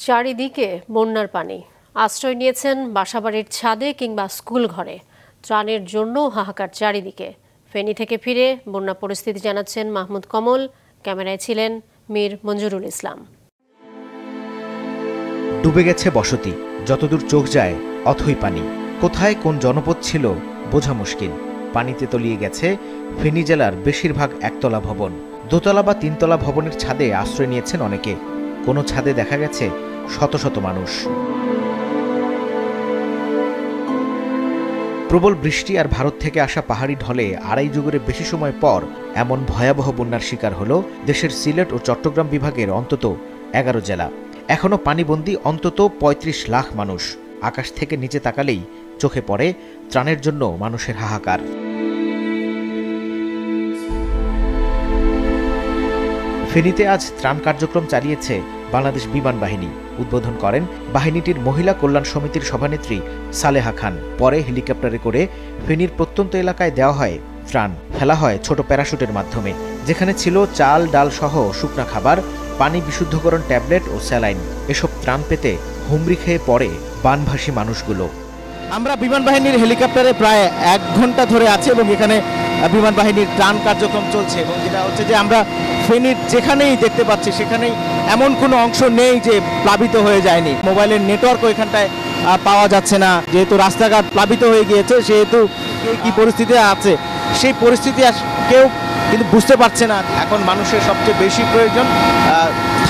চারিদিকে বন্যার পানি। আশ্রয় নিয়েছেন বাসাবাড়ির ছাদে কিংবা স্কুল ঘরে। ত্রাণের জন্য হাহাকার চারিদিকে। ফেনী থেকে ফিরে বন্যা পরিস্থিতি জানাচ্ছেন মাহমুদ কমল। ক্যামেরায় ছিলেন মীর মঞ্জুরুল ইসলাম। ডুবে গেছে বসতি, যতদূর চোখ যায় অথই পানি। কোথায় কোন জনপদ ছিল বোঝা মুশকিল। পানিতে তলিয়ে গেছে ফেনী জেলার বেশিরভাগ একতলা ভবন। দোতলা বা তিনতলা ভবনের ছাদে আশ্রয় নিয়েছেন অনেকে। কোনো ছাদে দেখা গেছে শত শত মানুষ। প্রবল বৃষ্টি আর ভারত থেকে আসা পাহাড়ি ঢলে আড়াই যুগের বেশি সময় পর এমন ভয়াবহ বন্যার শিকার হল দেশের সিলেট ও চট্টগ্রাম বিভাগের অন্তত 11 জেলা। এখনও পানিবন্দী অন্তত 35 লাখ মানুষ। আকাশ থেকে নিচে তাকালেই চোখে পড়ে ত্রাণের জন্য মানুষের হাহাকার। ফেনীতে আজ ত্রাণ কার্যক্রম চালিয়েছে বাংলাদেশ বিমান বাহিনী। উদ্বোধন করেন বাহিনীটির মহিলা কল্যাণ সমিতির সভানেত্রী সালেহা খান। পরে হেলিকপ্টারে করে ফেনীর প্রত্যন্ত এলাকায় দেওয়া হয় ত্রাণ। ফেলা হয় ছোট প্যারাশুটের মাধ্যমে, যেখানে ছিল চাল ডাল সহ শুকনা খাবার, পানি বিশুদ্ধকরণ ট্যাবলেট ও স্যালাইন। এসব ত্রাণ পেতে হুমড়ি খেয়ে পড়ে বানভাসী মানুষগুলো। আমরা বিমান বাহিনীর হেলিকপ্টারে প্রায় 1 ঘন্টা ধরে আছি এবং এখানে বিমান বাহিনীর ত্রাণ কার্যক্রম চলছে। এবং যেটা হচ্ছে যে আমরা ফেনীর যেখানেই দেখতে পাচ্ছি সেখানেই এমন কোনো অংশ নেই যে প্লাবিত হয়ে যায়নি। মোবাইলের নেটওয়ার্কও এখানটায় পাওয়া যাচ্ছে না, যেহেতু রাস্তাঘাট প্লাবিত হয়ে গিয়েছে, সেহেতু কি পরিস্থিতি আছে সেই পরিস্থিতি কেউ কিন্তু বুঝতে পারছে না। এখন মানুষের সবচেয়ে বেশি প্রয়োজন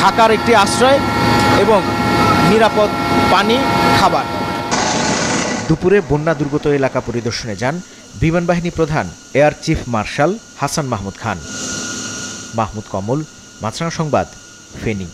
থাকার একটি আশ্রয় এবং নিরাপদ পানি, খাবার। দুপুরে বন্যা দুর্গত এলাকা পরিদর্শনে যান বিমান বাহিনী প্রধান air chief marshal Hasan Mahmud Khan. Mahmud Kamal, Maasranga সংবাদ, ফেনী।